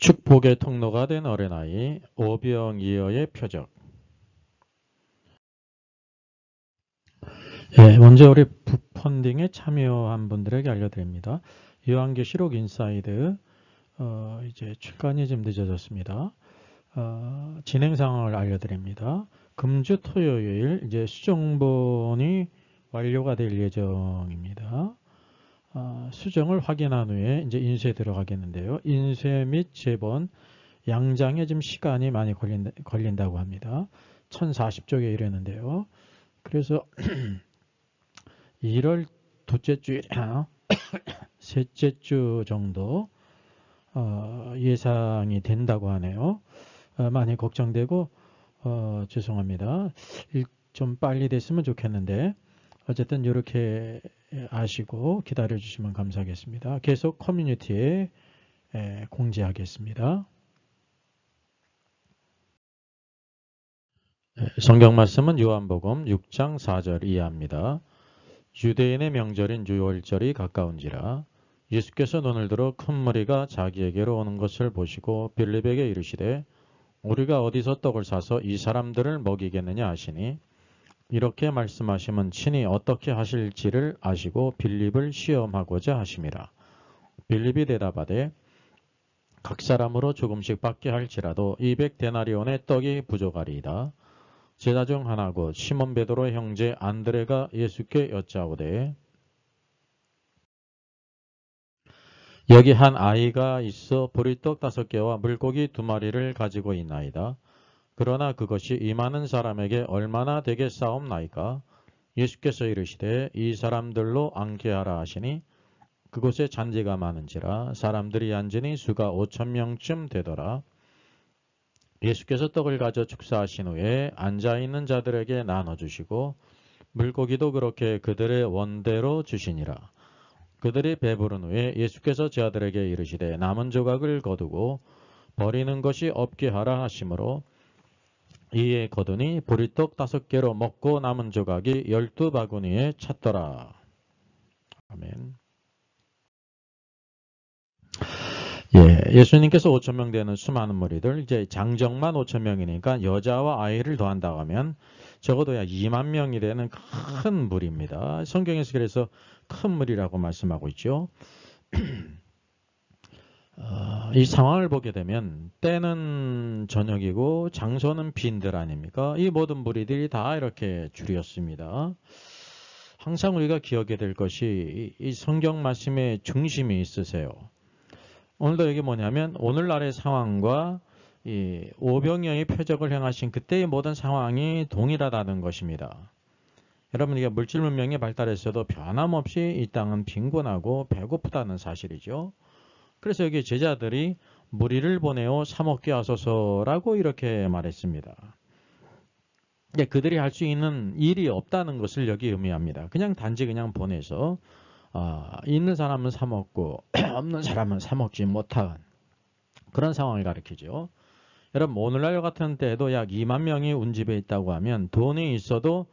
축복의 통로가 된 어린아이 오병이어의 표적. 먼저 우리 붓펀딩에 참여한 분들에게 알려드립니다. 요한계시록 인사이드 이제 출간이 좀 늦어졌습니다. 진행 상황을 알려드립니다. 금주 토요일 이제 수정본이 완료가 될 예정입니다. 수정을 확인한 후에 이제 인쇄에 들어가겠는데요. 인쇄 및 제본 양장에 좀 시간이 많이 걸린다고 합니다. 1040쪽에 이르는데요. 그래서 1월 둘째 주일이나 셋째 주 정도 예상이 된다고 하네요. 많이 걱정되고 죄송합니다. 좀 빨리 됐으면 좋겠는데 어쨌든 이렇게 아시고 기다려 주시면 감사하겠습니다. 계속 커뮤니티에 공지하겠습니다. 성경 말씀은 요한복음 6장 4절 이하입니다. 유대인의 명절인 유월절이 가까운지라 예수께서 눈을 들어 큰 무리가 자기에게로 오는 것을 보시고 빌립에게 이르시되 우리가 어디서 떡을 사서 이 사람들을 먹이겠느냐 하시니 이렇게 말씀하시면 친히 어떻게 하실지를 아시고 빌립을 시험하고자 하심이라. 빌립이 대답하되 각 사람으로 조금씩 받게 할지라도 200데나리온의 떡이 부족하리이다. 제자 중 하나고 시몬 베드로의 형제 안드레가 예수께 여짜오되 여기 한 아이가 있어 보리떡 5개와 물고기 2마리를 가지고 있나이다. 그러나 그것이 이 많은 사람에게 얼마나 되겠사옵나이까? 예수께서 이르시되 이 사람들로 앉게 하라 하시니 그곳에 잔디가 많은지라 사람들이 앉으니 수가 5,000명쯤 되더라. 예수께서 떡을 가져 축사하신 후에 앉아있는 자들에게 나눠주시고 물고기도 그렇게 그들의 원대로 주시니라. 그들이 배부른 후에 예수께서 제자들에게 이르시되 남은 조각을 거두고 버리는 것이 없게 하라 하시므로 이에 거두니 보리떡 5개로 먹고 남은 조각이 12바구니에 찼더라. 아멘. 예수님께서 5,000명 되는 수많은 무리들, 이제 장정만 5,000명이니까 여자와 아이를 더한다고 하면 적어도 약 2만 명이 되는 큰 무리입니다. 성경에서 그래서 큰 무리라고 말씀하고 있죠. 이 상황을 보게 되면 때는 저녁이고 장소는 빈들 아닙니까? 이 모든 무리들이 다 이렇게 줄였습니다. 항상 우리가 기억해야 될 것이 이 성경 말씀에 중심이 있으세요. 오늘도 이게 뭐냐면 오늘날의 상황과 이 오병이어의 표적을 행하신 그때의 모든 상황이 동일하다는 것입니다. 여러분, 이게 물질 문명이 발달했어도 변함없이 이 땅은 빈곤하고 배고프다는 사실이죠. 그래서 여기 제자들이 무리를 보내어 사 먹게 하소서라고 이렇게 말했습니다. 그들이 할 수 있는 일이 없다는 것을 여기 의미합니다. 그냥 단지 그냥 보내서 있는 사람은 사 먹고 없는 사람은 사 먹지 못한 그런 상황을 가리키죠. 여러분, 오늘날 같은 때에도 약 2만 명이 운집에 있다고 하면 돈이 있어도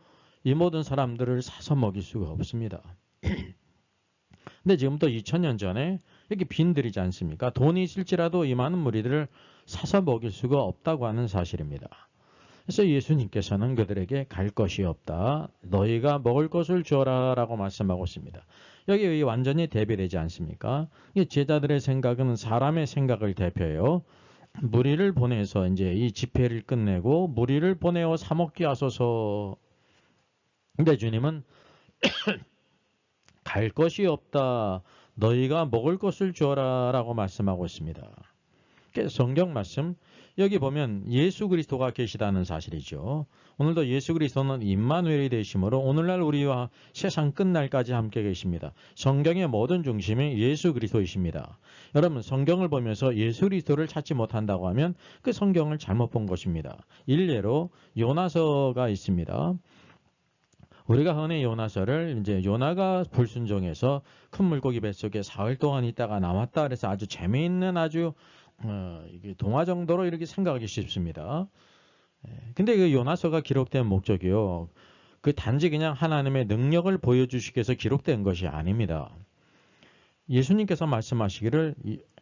이 모든 사람들을 사서 먹일 수가 없습니다. 근데 지금부터 2000년 전에 이렇게 빈들이지 않습니까? 돈이 있을지라도 이 많은 무리들을 사서 먹일 수가 없다고 하는 사실입니다. 그래서 예수님께서는 그들에게 갈 것이 없다. 너희가 먹을 것을 주어라 라고 말씀하고 있습니다. 여기 완전히 대비되지 않습니까? 제자들의 생각은 사람의 생각을 대표해요. 무리를 보내서 이제 이 집회를 끝내고 무리를 보내어 사 먹게 하소서. 근데 주님은 갈 것이 없다. 너희가 먹을 것을 주어라 라고 말씀하고 있습니다. 성경 말씀 여기 보면 예수 그리스도가 계시다는 사실이죠. 오늘도 예수 그리스도는 임마누엘이 되심으로 오늘날 우리와 세상 끝날까지 함께 계십니다. 성경의 모든 중심이 예수 그리스도이십니다. 여러분, 성경을 보면서 예수 그리스도를 찾지 못한다고 하면 그 성경을 잘못 본 것입니다. 일례로 요나서가 있습니다. 우리가 흔히 요나서를 이제 요나가 불순종해서 큰 물고기 뱃속에 사흘 동안 있다가 나왔다 그래서 아주 재미있는 아주 이게 동화 정도로 이렇게 생각하기 쉽습니다. 근데 그 요나서가 기록된 목적이요. 그 단지 그냥 하나님의 능력을 보여주시기 위해서 기록된 것이 아닙니다. 예수님께서 말씀하시기를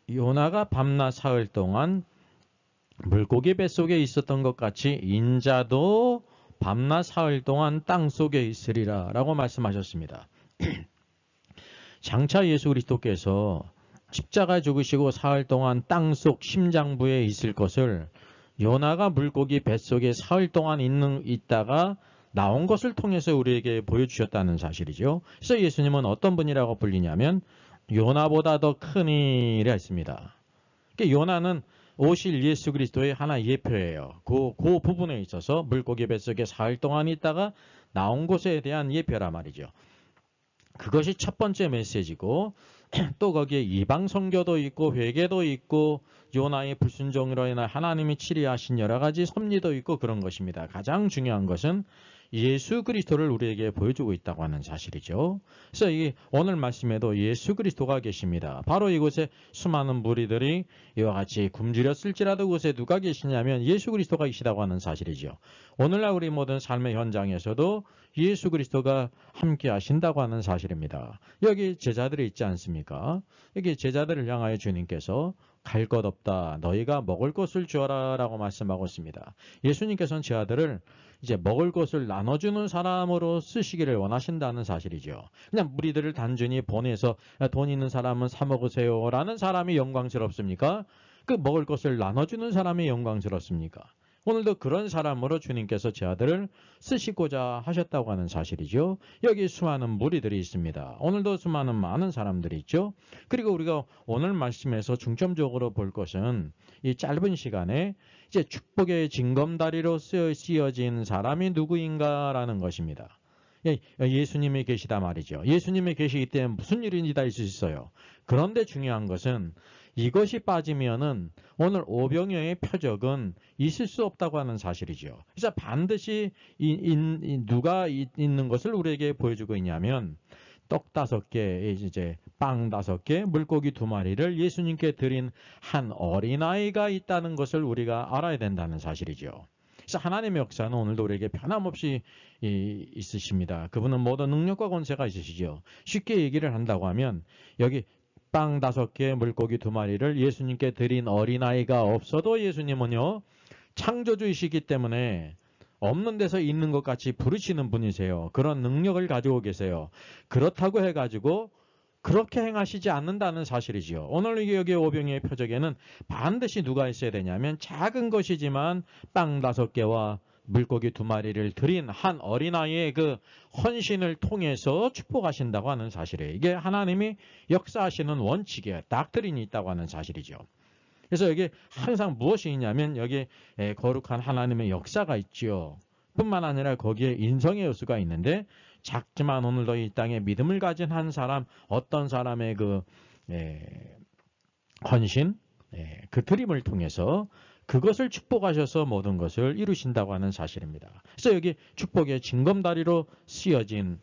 요나가 밤낮 사흘 동안 물고기 뱃속에 있었던 것 같이 인자도 밤낮 사흘 동안 땅속에 있으리라 라고 말씀하셨습니다. 장차 예수 그리스도께서 십자가 죽으시고 사흘 동안 땅속 심장부에 있을 것을 요나가 물고기 뱃속에 사흘 동안 있다가 나온 것을 통해서 우리에게 보여주셨다는 사실이죠. 그래서 예수님은 어떤 분이라고 불리냐면 요나보다 더 큰 이라 했습니다. 그러니까 요나는 오실 예수 그리스도의 하나의 예표예요. 그 부분에 있어서 물고기 뱃속에 사흘 동안 있다가 나온 것에 대한 예표라 말이죠. 그것이 첫 번째 메시지고 또 거기에 이방 선교도 있고 회개도 있고 요나의 불순종으로 인해 하나님이 치리하신 여러 가지 섭리도 있고 그런 것입니다. 가장 중요한 것은 예수 그리스도를 우리에게 보여주고 있다고 하는 사실이죠. 그래서 이 오늘 말씀에도 예수 그리스도가 계십니다. 바로 이곳에 수많은 무리들이 이와 같이 굶주렸을지라도 그곳에 누가 계시냐면 예수 그리스도가 계시다고 하는 사실이죠. 오늘날 우리 모든 삶의 현장에서도 예수 그리스도가 함께 하신다고 하는 사실입니다. 여기 제자들이 있지 않습니까? 여기 제자들을 향하여 주님께서 갈 것 없다. 너희가 먹을 것을 주어라 라고 말씀하고 있습니다. 예수님께서는 제 아들을 이제 먹을 것을 나눠주는 사람으로 쓰시기를 원하신다는 사실이죠. 그냥 무리들을 단순히 보내서 돈 있는 사람은 사 먹으세요 라는 사람이 영광스럽습니까? 그 먹을 것을 나눠주는 사람이 영광스럽습니까? 오늘도 그런 사람으로 주님께서 제 아들을 쓰시고자 하셨다고 하는 사실이죠. 여기 수많은 무리들이 있습니다. 오늘도 수많은 많은 사람들이 있죠. 그리고 우리가 오늘 말씀에서 중점적으로 볼 것은 이 짧은 시간에 이제 축복의 징검다리로 쓰여진 사람이 누구인가라는 것입니다. 예수님이 계시다 말이죠. 예수님이 계시기 때문에 무슨 일인지 다 있을 수 있어요. 그런데 중요한 것은 이것이 빠지면은 오늘 오병이어의 표적은 있을 수 없다고 하는 사실이죠. 그래서 반드시 누가 있는 것을 우리에게 보여주고 있냐면 떡 5개, 이제 빵 5개, 물고기 2마리를 예수님께 드린 한 어린아이가 있다는 것을 우리가 알아야 된다는 사실이죠. 그래서 하나님의 역사는 오늘도 우리에게 변함없이 있으십니다. 그분은 모든 능력과 권세가 있으시죠. 쉽게 얘기를 한다고 하면 여기 빵 5개, 물고기 2마리를 예수님께 드린 어린아이가 없어도 예수님은요, 창조주이시기 때문에 없는 데서 있는 것 같이 부르시는 분이세요. 그런 능력을 가지고 계세요. 그렇다고 해가지고 그렇게 행하시지 않는다는 사실이지요. 오늘 여기 오병이의 표적에는 반드시 누가 있어야 되냐면 작은 것이지만 빵 5개와 물고기 2마리를 드린 한 어린아이의 그 헌신을 통해서 축복하신다고 하는 사실이에요. 이게 하나님이 역사하시는 원칙이에요. 닥트린이 있다고 하는 사실이죠. 그래서 여기 항상 무엇이 있냐면 여기 거룩한 하나님의 역사가 있죠. 뿐만 아니라 거기에 인성의 요소가 있는데 작지만 오늘도 이 땅에 믿음을 가진 한 사람, 어떤 사람의 그 헌신, 그 드림을 통해서 그것을 축복하셔서 모든 것을 이루신다고 하는 사실입니다. 그래서 여기 축복의 징검다리로 쓰여진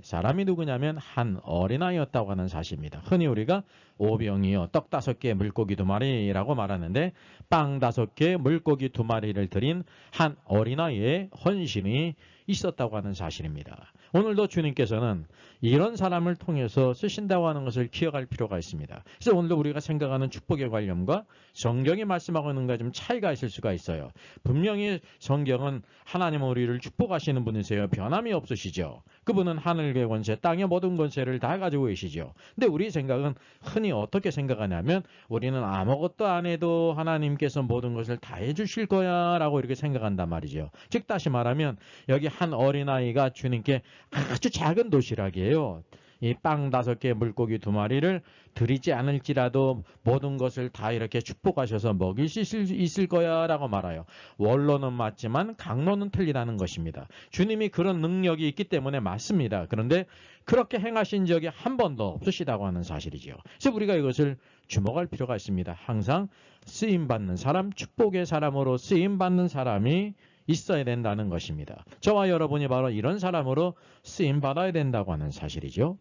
사람이 누구냐면 한 어린아이였다고 하는 사실입니다. 흔히 우리가 오병이어 떡 5개 물고기 2마리라고 말하는데 빵 5개 물고기 2마리를 드린 한 어린아이의 헌신이 있었다고 하는 사실입니다. 오늘도 주님께서는 이런 사람을 통해서 쓰신다고 하는 것을 기억할 필요가 있습니다. 그래서 오늘도 우리가 생각하는 축복의 관념과 성경이 말씀하고 있는 것과 좀 차이가 있을 수가 있어요. 분명히 성경은 하나님은 우리를 축복하시는 분이세요. 변함이 없으시죠. 그분은 하늘의 권세, 땅의 모든 권세를 다 가지고 계시죠. 근데 우리 생각은 흔히 어떻게 생각하냐면 우리는 아무것도 안 해도 하나님께서 모든 것을 다 해주실 거야 라고 이렇게 생각한단 말이죠. 즉 다시 말하면 여기 한 어린아이가 주님께 아주 작은 도시락이에요. 이 빵 5개 물고기 2마리를 드리지 않을지라도 모든 것을 다 이렇게 축복하셔서 먹일 수 있을 거야 라고 말해요. 원로는 맞지만 강론은 틀리다는 것입니다. 주님이 그런 능력이 있기 때문에 맞습니다. 그런데 그렇게 행하신 적이 한 번도 없으시다고 하는 사실이죠. 그래서 우리가 이것을 주목할 필요가 있습니다. 항상 쓰임받는 사람, 축복의 사람으로 쓰임받는 사람이 있어야 된다는 것입니다. 저와 여러분이 바로 이런 사람으로 쓰임받아야 된다고 하는 사실이죠.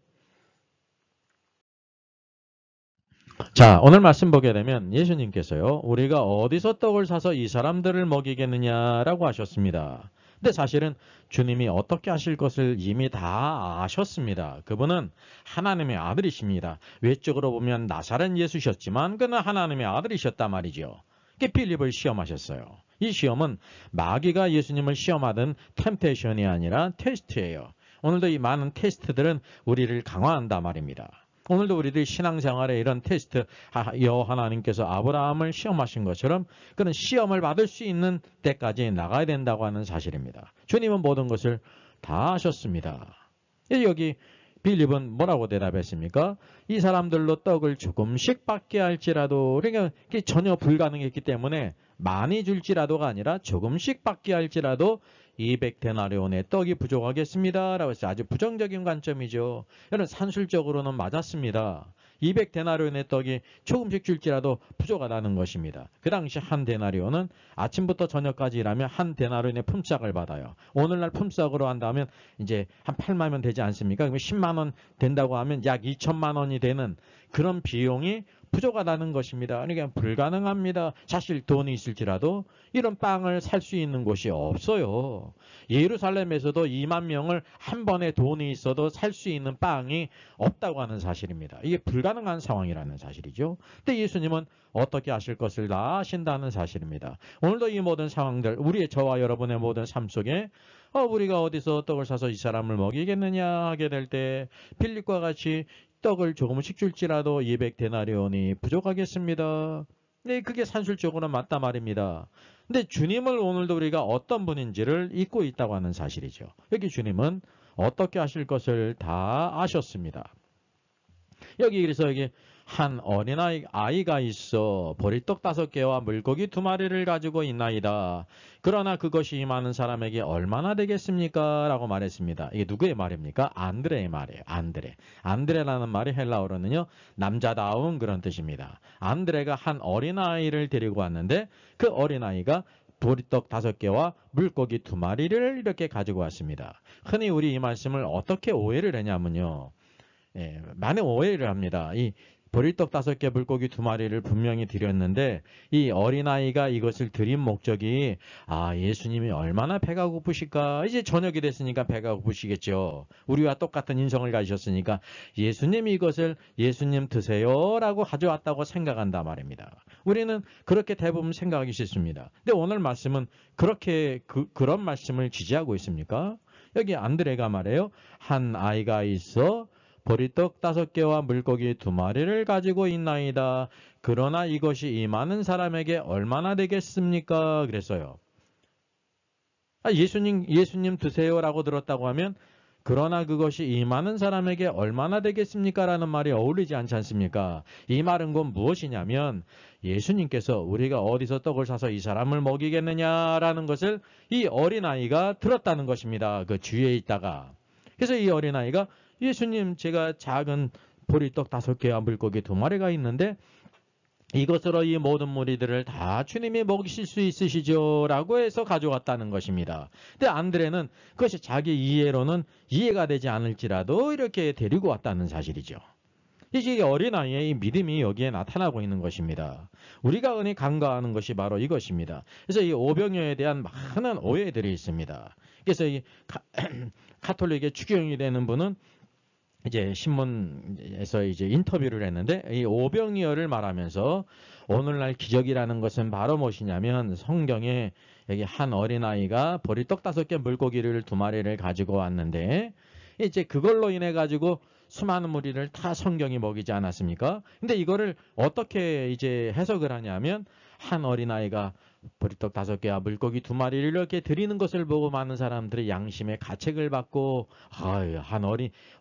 자, 오늘 말씀 보게 되면 예수님께서요, 우리가 어디서 떡을 사서 이 사람들을 먹이겠느냐라고 하셨습니다. 근데 사실은 주님이 어떻게 하실 것을 이미 다 아셨습니다. 그분은 하나님의 아들이십니다. 외적으로 보면 나사렛 예수셨지만 그는 하나님의 아들이셨단 말이죠. 필립을 시험하셨어요. 이 시험은 마귀가 예수님을 시험하던 템테이션이 아니라 테스트예요. 오늘도 이 많은 테스트들은 우리를 강화한단 말입니다. 오늘도 우리들 신앙생활에 이런 테스트, 여호와 하나님께서 아브라함을 시험하신 것처럼 그런 시험을 받을 수 있는 때까지 나가야 된다고 하는 사실입니다. 주님은 모든 것을 다 하셨습니다. 여기 빌립은 뭐라고 대답했습니까? 이 사람들로 떡을 조금씩 받게 할지라도, 그러니까 전혀 불가능했기 때문에 많이 줄지라도가 아니라 조금씩 받게 할지라도 200데나리온의 떡이 부족하겠습니다. 라고 해서 아주 부정적인 관점이죠. 여러분 산술적으로는 맞았습니다. 200데나리온의 떡이 조금씩 줄지라도 부족하다는 것입니다. 그 당시 한 데나리온은 아침부터 저녁까지 일하면 한 데나리온의 품삯을 받아요. 오늘날 품삯으로 한다면 이제 한 8만 원 되지 않습니까? 그러면 10만 원 된다고 하면 약 2천만 원이 되는 그런 비용이 부족하다는 것입니다. 그러니까 불가능합니다. 사실 돈이 있을지라도 이런 빵을 살 수 있는 곳이 없어요. 예루살렘에서도 2만 명을 한 번에 돈이 있어도 살 수 있는 빵이 없다고 하는 사실입니다. 이게 불가능한 상황이라는 사실이죠. 근데 예수님은 어떻게 하실 것을 다 아신다는 사실입니다. 오늘도 이 모든 상황들, 우리의 저와 여러분의 모든 삶 속에 우리가 어디서 떡을 사서 이 사람을 먹이겠느냐 하게 될 때 필립과 같이 떡을 조금씩 줄지라도 200데나리온이 부족하겠습니다. 네, 그게 산술적으로 맞다 말입니다. 근데 주님을 오늘도 우리가 어떤 분인지를 잊고 있다고 하는 사실이죠. 여기 주님은 어떻게 하실 것을 다 아셨습니다. 여기 그래서 여기 한 어린아이가 있어 보리떡 5개와 물고기 2마리를 가지고 있나이다. 그러나 그것이 이 많은 사람에게 얼마나 되겠습니까? 라고 말했습니다. 이게 누구의 말입니까? 안드레의 말이에요. 안드레라는 말이 헬라어로는요, 남자다운 그런 뜻입니다. 안드레가 한 어린아이를 데리고 왔는데 그 어린아이가 보리떡 5개와 물고기 2마리를 이렇게 가지고 왔습니다. 흔히 우리 이 말씀을 어떻게 오해를 했냐면요. 많은 오해를 합니다. 이 보리떡 5개 물고기 2마리를 분명히 드렸는데 이 어린아이가 이것을 드린 목적이 예수님이 얼마나 배가 고프실까. 이제 저녁이 됐으니까 배가 고프시겠죠. 우리와 똑같은 인성을 가지셨으니까 예수님이 이것을 예수님 드세요 라고 가져왔다고 생각한단 말입니다. 우리는 그렇게 대부분 생각하기 쉽습니다. 근데 오늘 말씀은 그렇게 그런 말씀을 지지하고 있습니까? 여기 안드레가 말해요. 한 아이가 있어 보리떡 5개와 물고기 2마리를 가지고 있나이다. 그러나 이것이 이 많은 사람에게 얼마나 되겠습니까? 그랬어요. 예수님 드세요라고 들었다고 하면 그러나 그것이 이 많은 사람에게 얼마나 되겠습니까? 라는 말이 어울리지 않지 않습니까? 이 말은 곧 무엇이냐면 예수님께서 우리가 어디서 떡을 사서 이 사람을 먹이겠느냐라는 것을 이 어린아이가 들었다는 것입니다. 그 주위에 있다가. 그래서 이 어린아이가 예수님, 제가 작은 보리떡 5개와 물고기 2마리가 있는데 이것으로 이 모든 무리들을 다 주님이 먹이실 수 있으시죠? 라고 해서 가져왔다는 것입니다. 근데 안드레는 그것이 자기 이해로는 이해가 되지 않을지라도 이렇게 데리고 왔다는 사실이죠. 이게 어린아이의 이 믿음이 여기에 나타나고 있는 것입니다. 우리가 흔히 간과하는 것이 바로 이것입니다. 그래서 이 오병이어에 대한 많은 오해들이 있습니다. 그래서 이 가톨릭의 추경이 되는 분은 이제 신문에서 이제 인터뷰를 했는데 이 오병이어를 말하면서 오늘날 기적이라는 것은 바로 무엇이냐면 성경에 여기 한 어린아이가 보리떡 5개 물고기를 2마리를 가지고 왔는데 이제 그걸로 인해 가지고 수많은 무리를 다 성경이 먹이지 않았습니까? 근데 이거를 어떻게 이제 해석을 하냐면 한 어린아이가 보리떡 5개와 물고기 2마리를 이렇게 드리는 것을 보고 많은 사람들이 양심의 가책을 받고 한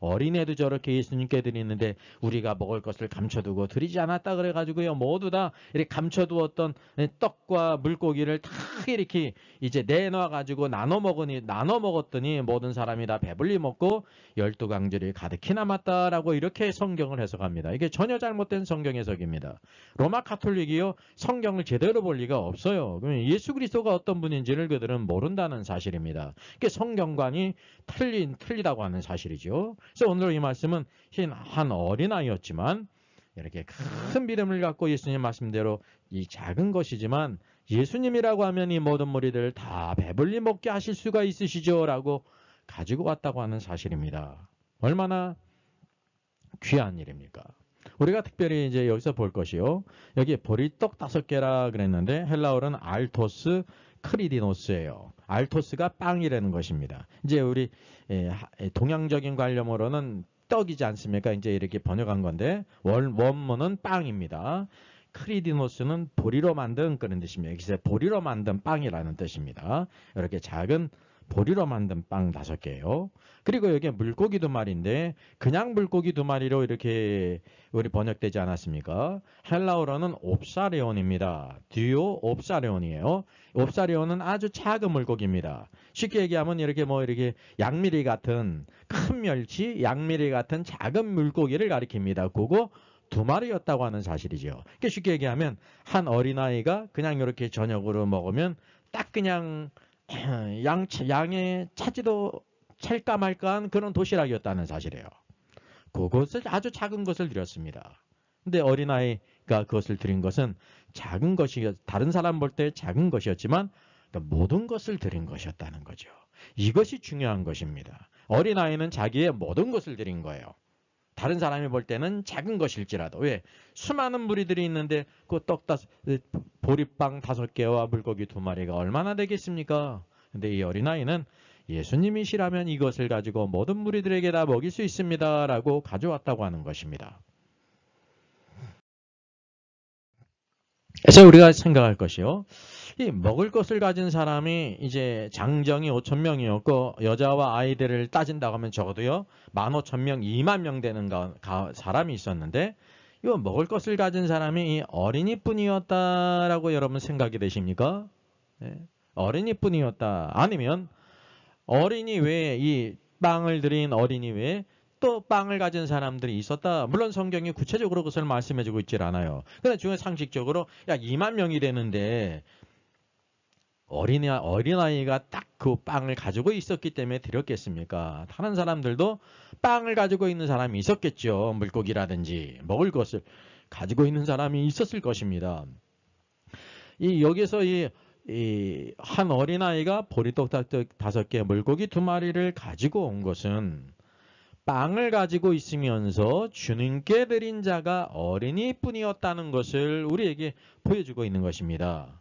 어린애도 저렇게 예수님께 드리는데 우리가 먹을 것을 감춰두고 드리지 않았다 그래가지고요 모두 다 이렇게 감춰두었던 떡과 물고기를 다 이렇게 이제 내놔가지고 나눠 먹었더니 모든 사람이 다 배불리 먹고 12강줄이 가득히 남았다라고 이렇게 성경을 해석합니다. 이게 전혀 잘못된 성경 해석입니다. 로마 가톨릭이요 성경을 제대로 볼 리가 없어요. 그러면 예수 그리스도가 어떤 분인지를 그들은 모른다는 사실입니다. 이게 성경관이 틀리다고 하는 사실이죠. 그래서 오늘 이 말씀은 한 어린아이였지만 이렇게 큰 믿음을 갖고 예수님 말씀대로 이 작은 것이지만 예수님이라고 하면 이 모든 무리들 다 배불리 먹게 하실 수가 있으시죠? 라고 가지고 왔다고 하는 사실입니다. 얼마나 귀한 일입니까? 우리가 특별히 이제 여기서 볼 것이요. 여기 보리떡 5개라 그랬는데 헬라어는 알토스 크리디노스예요. 알토스가 빵이라는 것입니다. 이제 우리 동양적인 관념으로는 떡이지 않습니까? 이제 이렇게 번역한 건데 원문은 빵입니다. 크리디노스는 보리로 만든 그런 뜻입니다. 여기서 보리로 만든 빵이라는 뜻입니다. 이렇게 작은 보리로 만든 빵 5개예요. 그리고 여기 물고기 2마리인데 그냥 물고기 2마리로 이렇게 우리 번역되지 않았습니까? 헬라어로는 옵사레온입니다. 듀오 옵사레온이에요. 옵사레온은 아주 작은 물고기입니다. 쉽게 얘기하면 이렇게 이렇게 양미리 같은 큰 멸치, 양미리 같은 작은 물고기를 가리킵니다. 그거 2마리였다고 하는 사실이죠. 쉽게 얘기하면 한 어린아이가 그냥 이렇게 저녁으로 먹으면 딱 그냥 양의 차지도 찰까 말까한 그런 도시락이었다는 사실이에요. 그것을 아주 작은 것을 드렸습니다. 근데 어린아이가 그것을 드린 것은 작은 것이 다른 사람 볼 때 작은 것이었지만 모든 것을 드린 것이었다는 거죠. 이것이 중요한 것입니다. 어린아이는 자기의 모든 것을 드린 거예요. 다른 사람이 볼 때는 작은 것일지라도 왜? 수많은 무리들이 있는데 그 보리빵 5개와 물고기 2마리가 얼마나 되겠습니까? 근데 이 어린아이는 예수님이시라면 이것을 가지고 모든 무리들에게 다 먹일 수 있습니다. 라고 가져왔다고 하는 것입니다. 그래서 우리가 생각할 것이요. 이 먹을 것을 가진 사람이 이제 장정이 5,000명이었고 여자와 아이들을 따진다고 하면 적어도요 15,000명, 2만 명 되는 사람이 있었는데 이거 먹을 것을 가진 사람이 이 어린이뿐이었다라고 여러분 생각이 되십니까? 네. 어린이뿐이었다. 아니면 어린이 외에 이 빵을 드린 어린이 외에 또 빵을 가진 사람들이 있었다. 물론 성경이 구체적으로 그것을 말씀해주고 있질 않아요. 그런데 중에 상식적으로 2만 명이 되는데 어린아이가 딱 그 빵을 가지고 있었기 때문에 드렸겠습니까? 다른 사람들도 빵을 가지고 있는 사람이 있었겠죠. 물고기라든지 먹을 것을 가지고 있는 사람이 있었을 것입니다. 여기서 이 한 어린아이가 보리떡 5개, 물고기 2마리를 가지고 온 것은 빵을 가지고 있으면서 주님께 드린 자가 어린이뿐이었다는 것을 우리에게 보여주고 있는 것입니다.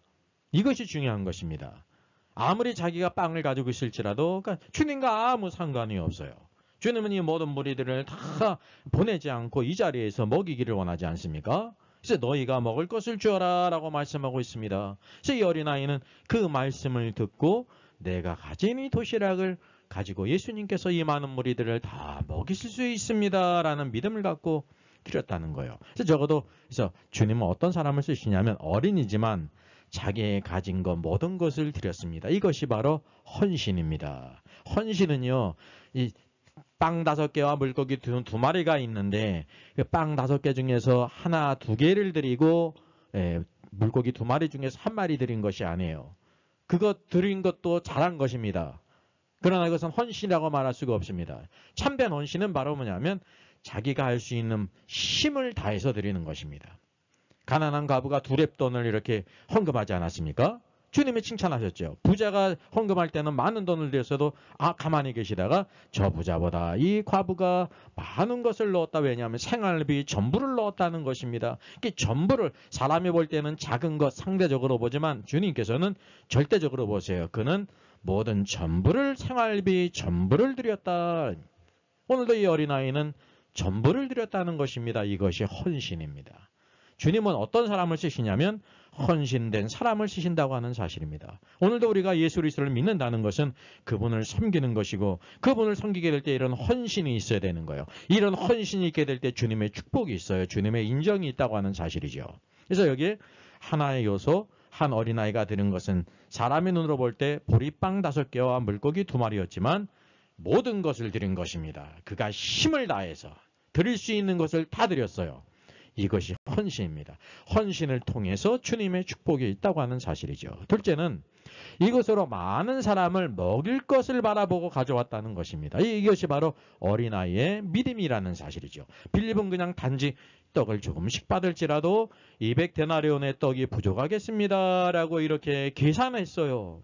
이것이 중요한 것입니다. 아무리 자기가 빵을 가지고 있을지라도 주님과 아무 상관이 없어요. 주님은 이 모든 무리들을 다 보내지 않고 이 자리에서 먹이기를 원하지 않습니까? 그래서 너희가 먹을 것을 주어라 라고 말씀하고 있습니다. 그래서 이 어린아이는 그 말씀을 듣고 내가 가진 이 도시락을 가지고 예수님께서 이 많은 무리들을 다 먹이실 수 있습니다 라는 믿음을 갖고 드렸다는 거예요. 그래서 적어도 그래서 주님은 어떤 사람을 쓰시냐면 어린이지만 자기의 가진 것 모든 것을 드렸습니다. 이것이 바로 헌신입니다. 헌신은요, 이 빵 5개와 물고기 2마리가 있는데 그 빵 5개 중에서 하나, 2개를 드리고 물고기 2마리 중에서 1마리 드린 것이 아니에요. 그거 드린 것도 잘한 것입니다. 그러나 이것은 헌신이라고 말할 수가 없습니다. 참된 헌신은 바로 뭐냐면 자기가 할 수 있는 힘을 다해서 드리는 것입니다. 가난한 과부가 2렙돈을 이렇게 헌금하지 않았습니까? 주님이 칭찬하셨죠. 부자가 헌금할 때는 많은 돈을 드렸어도 가만히 계시다가 저 부자보다 이 과부가 많은 것을 넣었다. 왜냐하면 생활비 전부를 넣었다는 것입니다. 전부를 사람이 볼 때는 작은 것 상대적으로 보지만 주님께서는 절대적으로 보세요. 그는 모든 전부를 생활비 전부를 드렸다. 오늘도 이 어린아이는 전부를 드렸다는 것입니다. 이것이 헌신입니다. 주님은 어떤 사람을 쓰시냐면 헌신된 사람을 쓰신다고 하는 사실입니다. 오늘도 우리가 예수 그리스도를 믿는다는 것은 그분을 섬기는 것이고 그분을 섬기게 될 때 이런 헌신이 있어야 되는 거예요. 이런 헌신이 있게 될 때 주님의 축복이 있어요. 주님의 인정이 있다고 하는 사실이죠. 그래서 여기에 하나의 요소, 한 어린아이가 드는 것은 사람의 눈으로 볼 때 보리빵 5개와 물고기 2마리였지만 모든 것을 드린 것입니다. 그가 힘을 다해서 드릴 수 있는 것을 다 드렸어요. 이것이 헌신입니다. 헌신을 통해서 주님의 축복이 있다고 하는 사실이죠. 둘째는 이것으로 많은 사람을 먹일 것을 바라보고 가져왔다는 것입니다. 이것이 바로 어린아이의 믿음이라는 사실이죠. 빌립은 그냥 단지 떡을 조금씩 받을지라도 200데나리온의 떡이 부족하겠습니다. 라고 이렇게 계산했어요.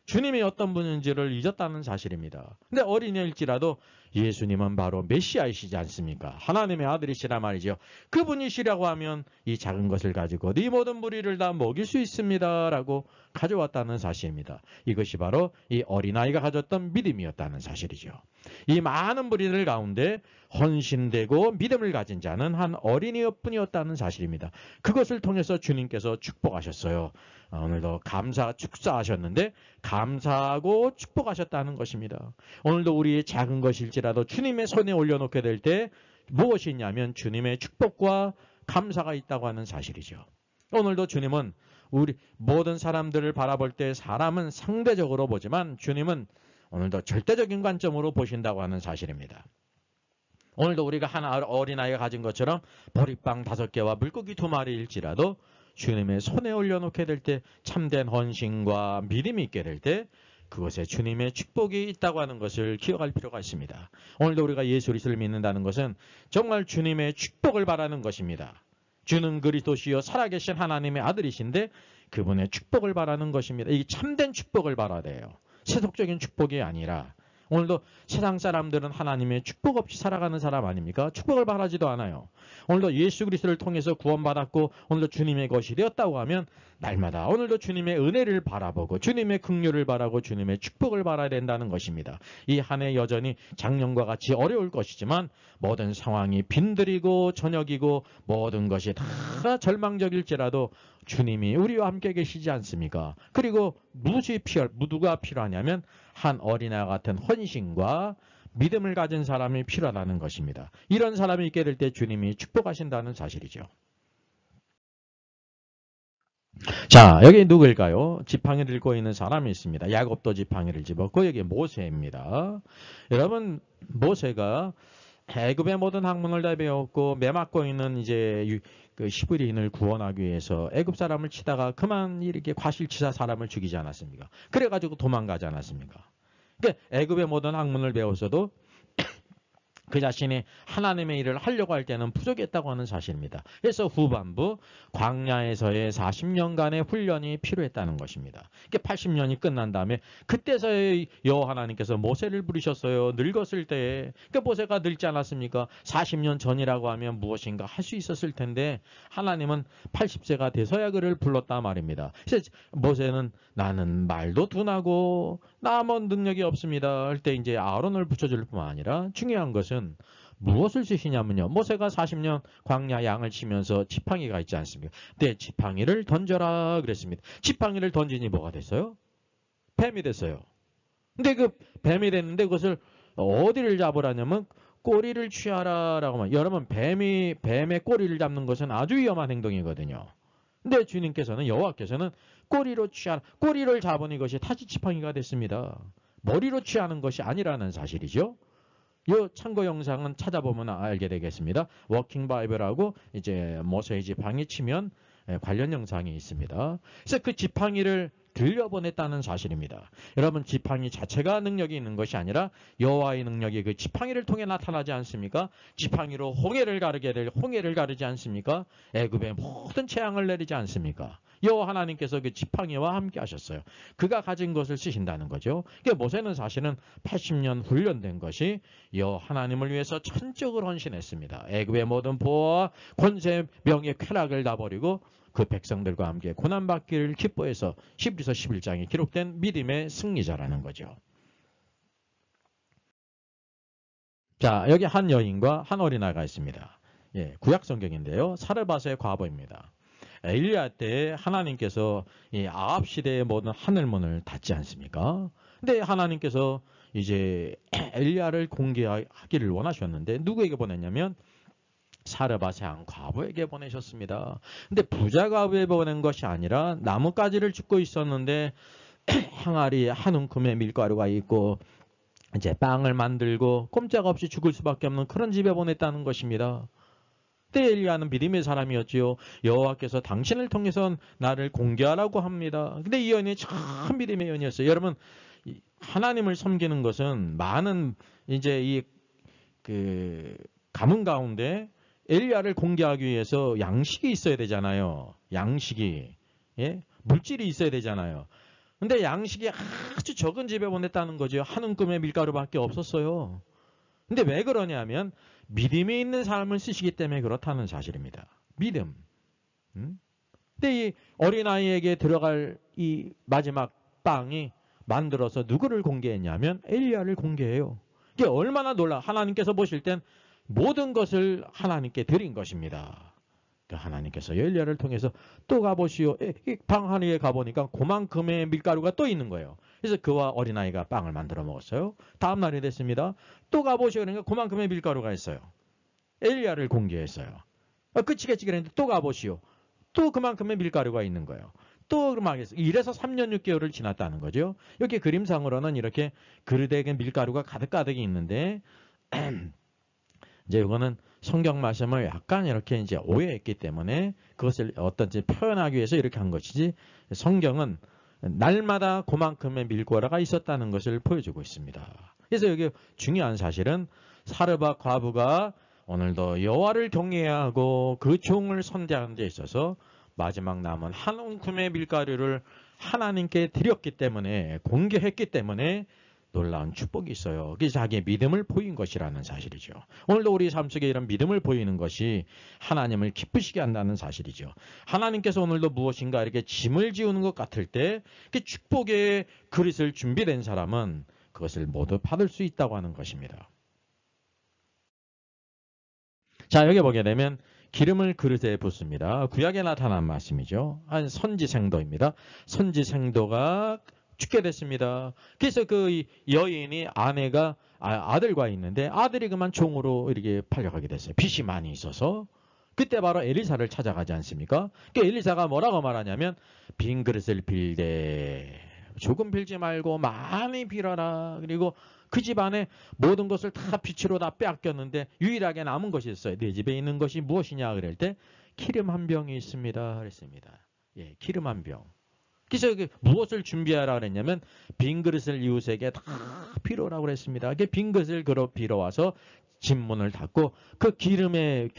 주님이 어떤 분인지를 잊었다는 사실입니다. 근데 어린애일지라도 예수님은 바로 메시아이시지 않습니까? 하나님의 아들이시라 말이죠. 그분이시라고 하면 이 작은 것을 가지고 네 모든 무리를 다 먹일 수 있습니다. 라고 가져왔다는 사실입니다. 이것이 바로 이 어린아이가 가졌던 믿음이었다는 사실이죠. 이 많은 무리들 가운데 헌신되고 믿음을 가진 자는 한 어린이뿐이었다는 사실입니다. 그것을 통해서 주님께서 축복하셨어요. 오늘도 감사 축사하셨는데 감사하고 축복하셨다는 것입니다. 오늘도 우리의 작은 것일지라도 주님의 손에 올려놓게 될 때 무엇이 있냐면 주님의 축복과 감사가 있다고 하는 사실이죠. 오늘도 주님은 우리 모든 사람들을 바라볼 때 사람은 상대적으로 보지만 주님은 오늘도 절대적인 관점으로 보신다고 하는 사실입니다. 오늘도 우리가 한 어린아이가 가진 것처럼 보리빵 5개와 물고기 2마리일지라도 주님의 손에 올려놓게 될 때 참된 헌신과 믿음이 있게 될 때 그것에 주님의 축복이 있다고 하는 것을 기억할 필요가 있습니다. 오늘도 우리가 예수 그리스도를 믿는다는 것은 정말 주님의 축복을 바라는 것입니다. 주는 그리스도시요 살아계신 하나님의 아들이신데 그분의 축복을 바라는 것입니다. 이 참된 축복을 바라야 돼요. 세속적인 축복이 아니라 오늘도 세상 사람들은 하나님의 축복 없이 살아가는 사람 아닙니까? 축복을 바라지도 않아요. 오늘도 예수 그리스도를 통해서 구원받았고 오늘도 주님의 것이 되었다고 하면 날마다 오늘도 주님의 은혜를 바라보고 주님의 긍휼을 바라고 주님의 축복을 바라야 된다는 것입니다. 이 한 해 여전히 작년과 같이 어려울 것이지만 모든 상황이 빈들이고 저녁이고 모든 것이 다 절망적일지라도 주님이 우리와 함께 계시지 않습니까? 그리고 누가 필요하냐면 한 어린아이 같은 헌신과 믿음을 가진 사람이 필요하다는 것입니다. 이런 사람이 있게 될 때 주님이 축복하신다는 사실이죠. 자, 여기 누구일까요? 지팡이를 들고 있는 사람이 있습니다. 야곱도 지팡이를 집었고 여기 모세입니다. 여러분 모세가 애굽의 모든 학문을 다 배웠고 매맞고 있는 이제 그 히브리인을 구원하기 위해서 애굽 사람을 치다가 그만 이렇게 과실치사 사람을 죽이지 않았습니까? 그래가지고 도망가지 않았습니까? 그러니까 애굽의 모든 학문을 배웠어도 그 자신이 하나님의 일을 하려고 할 때는 부족했다고 하는 사실입니다. 그래서 후반부 광야에서의 40년간의 훈련이 필요했다는 것입니다. 80년이 끝난 다음에 그때서야 여호와 하나님께서 모세를 부르셨어요. 늙었을 때에. 그러니까 모세가 늙지 않았습니까? 40년 전이라고 하면 무엇인가 할 수 있었을 텐데 하나님은 80세가 돼서야 그를 불렀다 말입니다. 그래서 모세는 나는 말도 둔하고 나 아무 능력이 없습니다. 할 때 이제 아론을 붙여줄 뿐만 아니라 중요한 것은 무엇을 쓰시냐면요. 모세가 40년 광야 양을 치면서 지팡이가 있지 않습니까? 네, 지팡이를 던져라 그랬습니다. 지팡이를 던지니 뭐가 됐어요? 뱀이 됐어요. 근데 그 뱀이 됐는데 그것을 어디를 잡으라냐면 꼬리를 취하라라고 말. 여러분 뱀의 꼬리를 잡는 것은 아주 위험한 행동이거든요. 근데 주님께서는 여호와께서는 꼬리로 취하라. 꼬리를 잡은 이것이 타지 지팡이가 됐습니다. 머리로 취하는 것이 아니라는 사실이죠. 이 참고 영상은 찾아보면 알게 되겠습니다. 워킹 바이블하고 이제 모세의 지팡이 치면 관련 영상이 있습니다. 그래서 그 지팡이를 들려보냈다는 사실입니다. 여러분 지팡이 자체가 능력이 있는 것이 아니라 여호와의 능력이 그 지팡이를 통해 나타나지 않습니까? 지팡이로 홍해를 가르지 않습니까? 애굽의 모든 재앙을 내리지 않습니까? 여호와 하나님께서 그 지팡이와 함께 하셨어요. 그가 가진 것을 쓰신다는 거죠. 그러니까 모세는 사실은 80년 훈련된 것이 여호와 하나님을 위해서 전적으로 헌신했습니다. 애굽의 모든 보호와 권세, 명예, 쾌락을 다 버리고 그 백성들과 함께 고난받기를 기뻐해서 히브리서 11장에 기록된 믿음의 승리자라는 거죠. 자, 여기 한 여인과 한 어린아이가 있습니다. 예, 구약 성경인데요. 사르밧의 과부입니다. 엘리야 때 하나님께서 이 아합 시대의 모든 하늘문을 닫지 않습니까? 근데 하나님께서 이제 엘리야를 공개하기를 원하셨는데 누구에게 보냈냐면 사르밧의 한 과부에게 보내셨습니다. 근데 부자 과부에 보낸 것이 아니라 나뭇가지를 줍고 있었는데 항아리에 한 움큼의 밀가루가 있고 이제 빵을 만들고 꼼짝없이 죽을 수밖에 없는 그런 집에 보냈다는 것입니다. 그때 엘리야는 믿음의 사람이었지요. 여호와께서 당신을 통해서 나를 공개하라고 합니다. 근데 이 여인이 참 믿음의 여인이었어요. 여러분 하나님을 섬기는 것은 많은 이제 이 그 가문 가운데 엘리야를 공개하기 위해서 양식이 있어야 되잖아요. 양식이. 예? 물질이 있어야 되잖아요. 근데 양식이 아주 적은 집에 보냈다는 거죠. 한 움큼의 밀가루밖에 없었어요. 근데 왜 그러냐면 믿음이 있는 삶을 쓰시기 때문에 그렇다는 사실입니다. 믿음. 근데 이 어린아이에게 들어갈 이 마지막 빵이 만들어서 누구를 공개했냐면 엘리야를 공개해요. 이게 얼마나 놀라. 하나님께서 보실 땐 모든 것을 하나님께 드린 것입니다. 하나님께서 엘리야를 통해서 또 가보시오. 방 하나에 가보니까 그만큼의 밀가루가 또 있는 거예요. 그래서 그와 어린아이가 빵을 만들어 먹었어요. 다음 날이 됐습니다. 또 가보시오. 그러니까 그만큼의 밀가루가 있어요. 엘리야를 공개했어요. 끝이겠지 그랬는데 또 가보시오. 또 그만큼의 밀가루가 있는 거예요. 또 막 이래서 3년 6개월을 지났다는 거죠. 여기 그림상으로는 이렇게 그릇에 밀가루가 가득가득 있는데 이제 이거는 성경 말씀을 약간 이렇게 이제 오해했기 때문에 그것을 어떤지 표현하기 위해서 이렇게 한 것이지 성경은 날마다 그만큼의 밀가루가 있었다는 것을 보여주고 있습니다. 그래서 여기 중요한 사실은 사르밧 과부가 오늘도 여호와를 경외해야 하고 그 종을 선대하는 데 있어서 마지막 남은 한 움큼의 밀가루를 하나님께 드렸기 때문에 공개했기 때문에 놀라운 축복이 있어요. 그게 자기의 믿음을 보인 것이라는 사실이죠. 오늘도 우리 삶 속에 이런 믿음을 보이는 것이 하나님을 기쁘시게 한다는 사실이죠. 하나님께서 오늘도 무엇인가 이렇게 짐을 지우는 것 같을 때 축복의 그릇을 준비된 사람은 그것을 모두 받을 수 있다고 하는 것입니다. 자, 여기 보게 되면 기름을 그릇에 붓습니다. 구약에 나타난 말씀이죠. 한 선지생도입니다. 선지생도가 죽게 됐습니다. 그래서 그 여인이 아들과 있는데 아들이 그만 종으로 이렇게 팔려가게 됐어요. 빚이 많이 있어서. 그때 바로 엘리사를 찾아가지 않습니까? 그 엘리사가 뭐라고 말하냐면 빈 그릇을 빌되 조금 빌지 말고 많이 빌어라. 그리고 그 집안에 모든 것을 다 빚으로 다 빼앗겼는데 유일하게 남은 것이 있어요. 내 집에 있는 것이 무엇이냐 그럴 때 기름 한 병이 있습니다. 그랬습니다. 예, 기름 한 병. 그래서 무엇을 준비하라 그랬냐면 빈 그릇을 이웃에게 다 빌어라고 그랬습니다. 빈 그릇을 빌어와서 집문을 닫고 그 기름을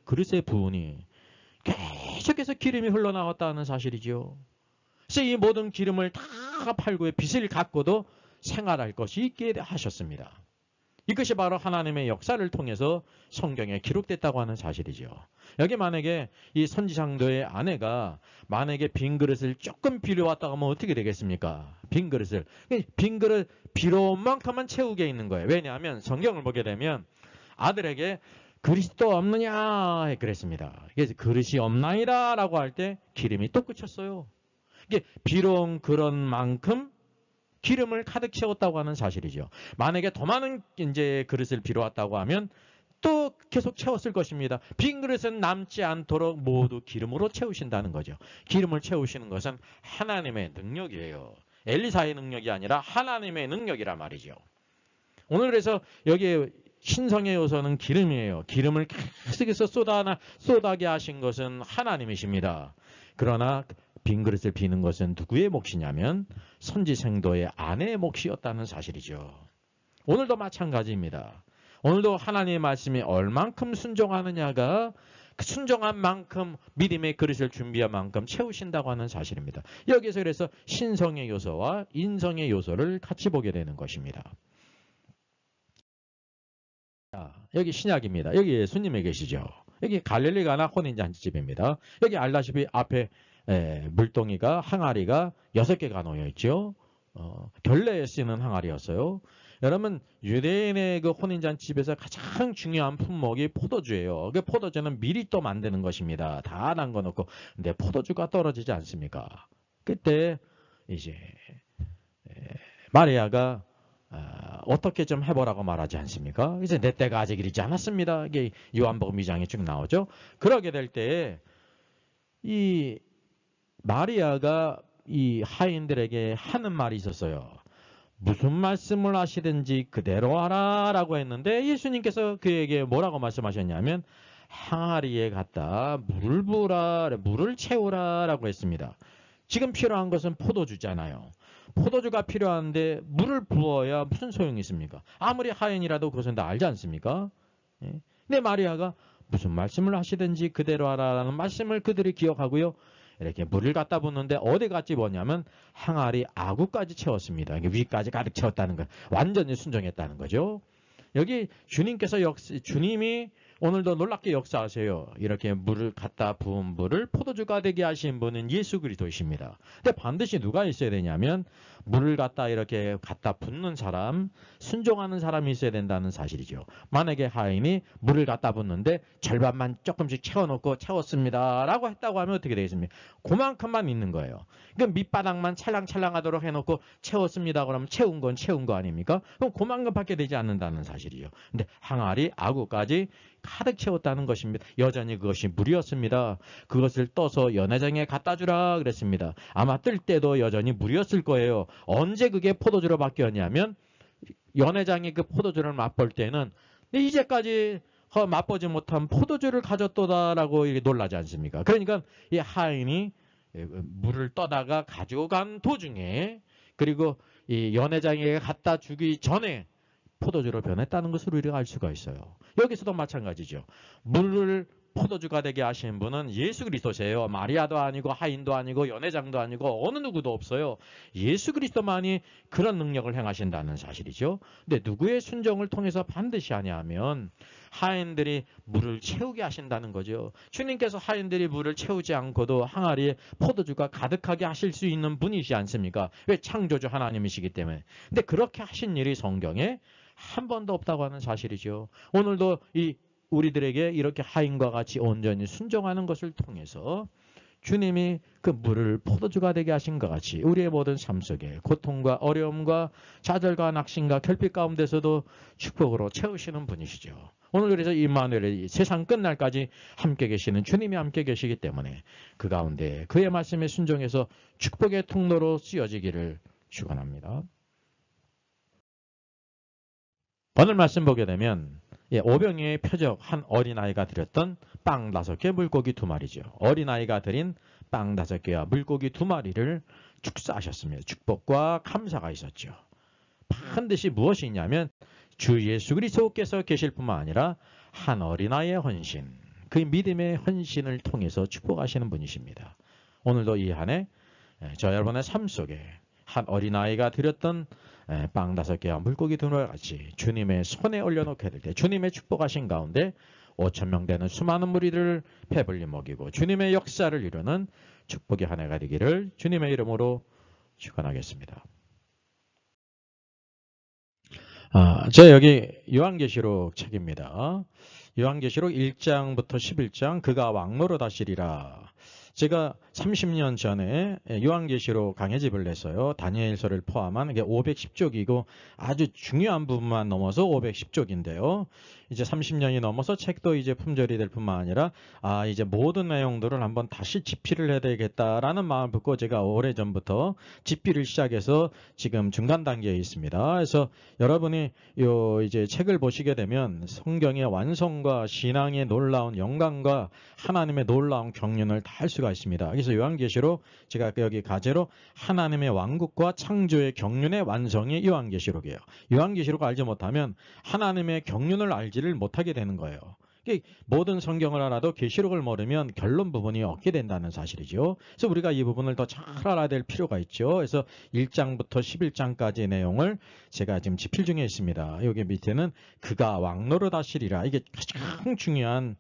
그릇에 부으니 계속해서 기름이 흘러나왔다는 사실이죠. 그래서 이 모든 기름을 다 팔고 빚을 갚고도 생활할 것이 있게 하셨습니다. 이것이 바로 하나님의 역사를 통해서 성경에 기록됐다고 하는 사실이죠. 여기 만약에 이 선지상도의 아내가 만약에 빈 그릇을 조금 빌어왔다고 하면 어떻게 되겠습니까? 빈 그릇 빌어온 만큼만 채우게 있는 거예요. 왜냐하면 성경을 보게 되면 아들에게 그릇이 또 없느냐 그랬습니다. 그래서 그릇이 없나이다 라고 할 때 기름이 또 그쳤어요. 이게 빌어온 그런 만큼 기름을 가득 채웠다고 하는 사실이죠. 만약에 더 많은 이제 그릇을 빌어왔다고 하면 또 계속 채웠을 것입니다. 빈 그릇은 남지 않도록 모두 기름으로 채우신다는 거죠. 기름을 채우시는 것은 하나님의 능력이에요. 엘리사의 능력이 아니라 하나님의 능력이란 말이죠. 오늘 그래서 여기 신성의 요소는 기름이에요. 기름을 계속해서 쏟아게 하신 것은 하나님이십니다. 그러나 빈 그릇을 비는 것은 누구의 몫이냐면 선지생도의 아내의 몫이었다는 사실이죠. 오늘도 마찬가지입니다. 오늘도 하나님의 말씀이 얼만큼 순종하느냐가 그 순종한 만큼 믿음의 그릇을 준비한 만큼 채우신다고 하는 사실입니다. 여기서 그래서 신성의 요소와 인성의 요소를 같이 보게 되는 것입니다. 자, 여기 신약입니다. 여기 예수님이 계시죠. 여기 갈릴리 가나 혼인잔치집입니다. 여기 알다시피 앞에 물동이가 항아리가 6개가 놓여 있죠. 결례에 쓰이는 항아리였어요. 여러분 유대인의 그 혼인잔치집에서 가장 중요한 품목이 포도주예요. 그 포도주는 미리 또 만드는 것입니다. 다 담궈 놓고 근데 포도주가 떨어지지 않습니까? 그때 이제 마리아가 어떻게 좀 해보라고 말하지 않습니까? 이제 내 때가 아직 이르지 않았습니다. 이게 요한복음 2장에 쭉 나오죠. 그러게 될 때 이 마리아가 이 하인들에게 하는 말이 있었어요. 무슨 말씀을 하시든지 그대로 하라 라고 했는데 예수님께서 그에게 뭐라고 말씀하셨냐면 항아리에 갖다 물을 부으라, 물을 채우라 라고 했습니다. 지금 필요한 것은 포도주잖아요. 포도주가 필요한데 물을 부어야 무슨 소용이 있습니까? 아무리 하인이라도 그것은 다 알지 않습니까? 근데 마리아가 무슨 말씀을 하시든지 그대로 하라라는 말씀을 그들이 기억하고요. 이렇게 물을 갖다 붓는데 어디까지 뭐냐면 항아리 아구까지 채웠습니다. 위까지 가득 채웠다는 거, 완전히 순종했다는 거죠. 여기 주님께서 주님이 오늘도 놀랍게 역사하세요. 이렇게 물을 갖다 부은 물을 포도주가 되게 하신 분은 예수 그리스도이십니다. 근데 반드시 누가 있어야 되냐면 물을 갖다 이렇게 갖다 붓는 사람, 순종하는 사람이 있어야 된다는 사실이죠. 만약에 하인이 물을 갖다 붓는데 절반만 조금씩 채워놓고 채웠습니다 라고 했다고 하면 어떻게 되겠습니까? 그만큼만 있는 거예요. 그러니까 밑바닥만 찰랑찰랑하도록 해놓고 채웠습니다 그러면 채운 건 채운 거 아닙니까? 그럼 그만큼밖에 되지 않는다는 사실이죠. 근데 항아리 아구까지 가득 채웠다는 것입니다. 여전히 그것이 물이었습니다. 그것을 떠서 연회장에 갖다 주라 그랬습니다. 아마 뜰 때도 여전히 물이었을 거예요. 언제 그게 포도주로 바뀌었냐면 연회장이 그 포도주를 맛볼 때는 이제까지 맛보지 못한 포도주를 가졌도다라고 놀라지 않습니까? 그러니까 이 하인이 물을 떠다가 가지고 간 도중에 그리고 이 연회장에 갖다 주기 전에 포도주로 변했다는 것을 우리가 알 수가 있어요. 여기서도 마찬가지죠. 물을 포도주가 되게 하신 분은 예수 그리스도세요. 마리아도 아니고 하인도 아니고 연회장도 아니고 어느 누구도 없어요. 예수 그리스도만이 그런 능력을 행하신다는 사실이죠. 근데 누구의 순종을 통해서 반드시 하냐면 하인들이 물을 채우게 하신다는 거죠. 주님께서 하인들이 물을 채우지 않고도 항아리에 포도주가 가득하게 하실 수 있는 분이시 않습니까? 왜? 창조주 하나님이시기 때문에. 근데 그렇게 하신 일이 성경에 한 번도 없다고 하는 사실이죠. 오늘도 우리들에게 이렇게 하인과 같이 온전히 순종하는 것을 통해서 주님이 그 물을 포도주가 되게 하신 것 같이 우리의 모든 삶 속에 고통과 어려움과 좌절과 낙심과 결핍 가운데서도 축복으로 채우시는 분이시죠. 오늘 그래서 임마누엘이 세상 끝날까지 함께 계시는 주님이 함께 계시기 때문에 그 가운데 그의 말씀에 순종해서 축복의 통로로 쓰여지기를 축원합니다. 오늘 말씀 보게 되면 오병이어의 표적 한 어린아이가 드렸던 빵 5개 물고기 2마리죠. 어린아이가 드린 빵 5개와 물고기 2마리를 축사하셨습니다. 축복과 감사가 있었죠. 반드시 무엇이 있냐면 주 예수 그리스도께서 계실 뿐만 아니라 한 어린아이의 헌신, 그 믿음의 헌신을 통해서 축복하시는 분이십니다. 오늘도 이 한 해 저 여러분의 삶 속에 한 어린아이가 드렸던 빵 5개와 물고기 2마리 같이 주님의 손에 올려놓게 될 때 주님의 축복하신 가운데 5,000명 되는 수많은 무리들을 배불리 먹이고 주님의 역사를 이루는 축복의 한 해가 되기를 주님의 이름으로 축원하겠습니다. 저 여기 요한계시록 책입니다. 요한계시록 1장부터 11장 그가 왕노릇 하시리라. 제가 30년 전에 요한계시록 강해집을 냈어요. 다니엘서를 포함한 이게 510쪽이고 아주 중요한 부분만 넘어서 510쪽인데요. 이제 30년이 넘어서 책도 이제 품절이 될 뿐만 아니라 이제 모든 내용들을 한번 다시 집필을 해야 되겠다라는 마음을 품고 제가 오래전부터 집필을 시작해서 지금 중간 단계에 있습니다. 그래서 여러분이 이제 책을 보시게 되면 성경의 완성과 신앙의 놀라운 영광과 하나님의 놀라운 경륜을 다 할 수가 있습니다. 그래서 요한계시록 제가 여기 가제로 하나님의 왕국과 창조의 경륜의 완성이 요한계시록이에요. 요한계시록 알지 못하면 하나님의 경륜을 알지를 못하게 되는 거예요. 모든 성경을 알아도 계시록을 모르면 결론 부분이 없게 된다는 사실이죠. 그래서 우리가 이 부분을 더 잘 알아야 될 필요가 있죠. 그래서 1장부터 11장까지의 내용을 제가 지금 집필 중에 있습니다. 여기 밑에는 그가 왕노릇 하시리라. 이게 가장 중요한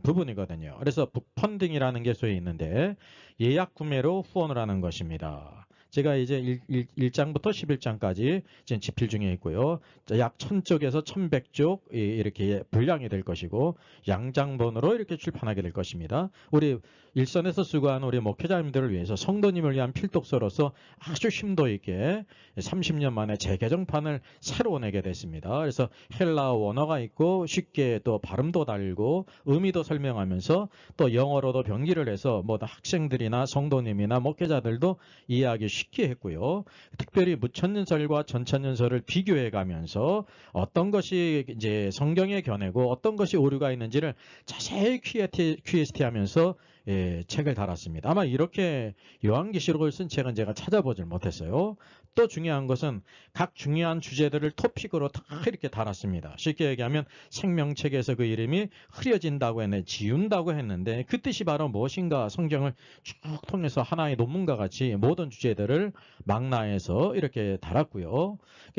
부분이거든요. 그래서 북펀딩이라는 게 소위 있는데 예약 구매로 후원을 하는 것입니다. 제가 이제 1장부터 11장까지 지금 집필 중에 있고요. 약 1000쪽에서 1100쪽 이렇게 분량이 될 것이고 양장본으로 이렇게 출판하게 될 것입니다. 우리 일선에서 수고하는 우리 목회자님들을 위해서 성도님을 위한 필독서로서 아주 심도 있게 30년 만에 재개정판을 새로 내게 됐습니다. 그래서 헬라어 원어가 있고 쉽게 또 발음도 달고 의미도 설명하면서 또 영어로도 병기를 해서 뭐 학생들이나 성도님이나 목회자들도 이해하기 쉽게 했고요. 특별히 무천년설과 전천년설을 비교해 가면서 어떤 것이 이제 성경의 견해고 어떤 것이 오류가 있는지를 자세히 QST 하면서 책을 달았습니다. 아마 이렇게 요한계시록을 쓴 책은 제가 찾아보질 못했어요. 또 중요한 것은 각 중요한 주제들을 토픽으로 다 이렇게 달았습니다. 쉽게 얘기하면 생명책에서 그 이름이 흐려진다고 했는데 지운다고 했는데 그 뜻이 바로 무엇인가 성경을 쭉 통해서 하나의 논문과 같이 모든 주제들을 망라해서 이렇게 달았고요.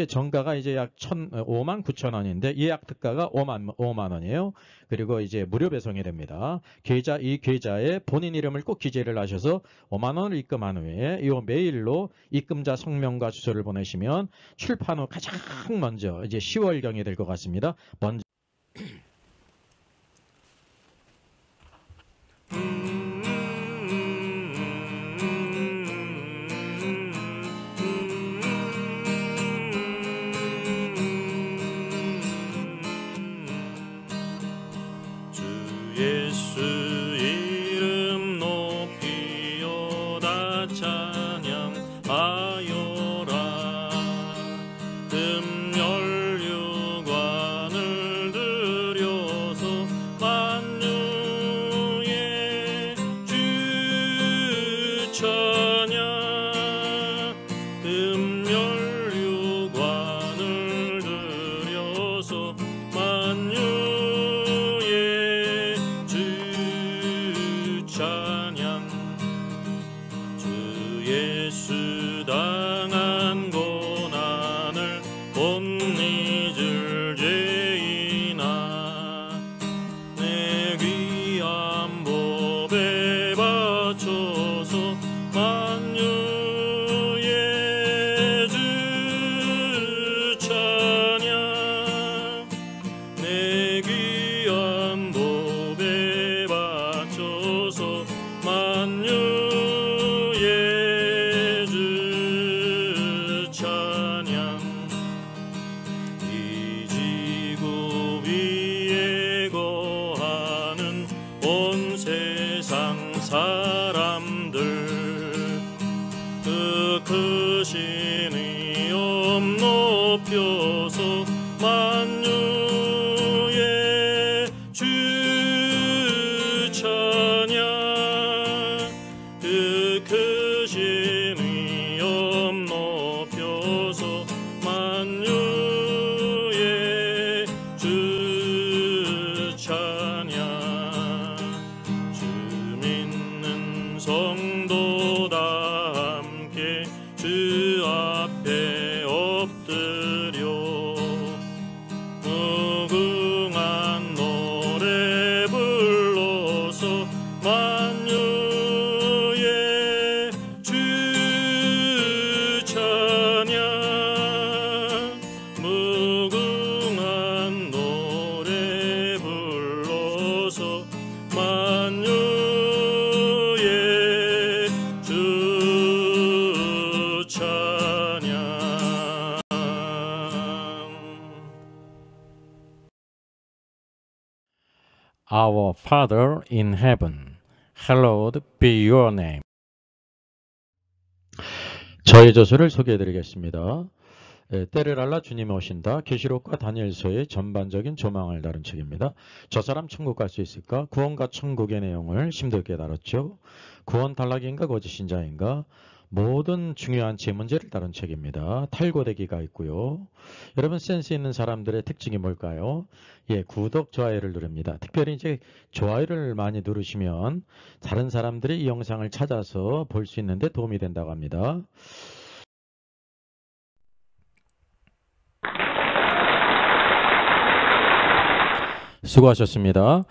정가가 이제 약 59,000원인데 예약 특가가 5만 원이에요. 그리고 이제 무료 배송이 됩니다. 이 계좌에 본인 이름을 꼭 기재를 하셔서 5만 원을 입금한 후에 이 메일로 입금자 성명과 주소를 보내시면 출판 후 가장 먼저 이제 10월경이 될 것 같습니다. 먼저 예수 이름 높이오다 찬양하여라. 금연류관을 들여서 만유의 주 찬양. 금연류관을 들여서 만유의 찬양. 주 예수 당한 고난을 못 잊을 죄이나 내 귀한 법에 바쳐서 만유의 주 찬양. 내 귀한 법에 바쳐서 만유의 주 찬양. 이 지구 위에 거하는 온 세상 사람들 그 크신 위엄 높여서 만유의 주 찬양. 그 크신 위엄 높여서 만유의 주 찬양. 주 믿는 성도 다 함께 주 앞에 엎드려 무궁한 노래 불러서 만유의 주 찬양. 무궁한 노래 불러서 만유의 주 찬양. Our Father in Heaven, hallowed be your name. 저의 저서를 소개해드리겠습니다. 때를 알라 주님이 오신다. 계시록과 다니엘서의 전반적인 조망을 다룬 책입니다. 저 사람 천국 갈 수 있을까? 구원과 천국의 내용을 심도있게 다뤘죠. 구원 탈락인가 거짓신자인가? 모든 중요한 질문제를 다룬 책입니다. 탈고되기가 있고요. 여러분 센스 있는 사람들의 특징이 뭘까요? 구독, 좋아요를 누릅니다. 특별히 이제 좋아요를 많이 누르시면 다른 사람들이 이 영상을 찾아서 볼 수 있는데 도움이 된다고 합니다. 수고하셨습니다.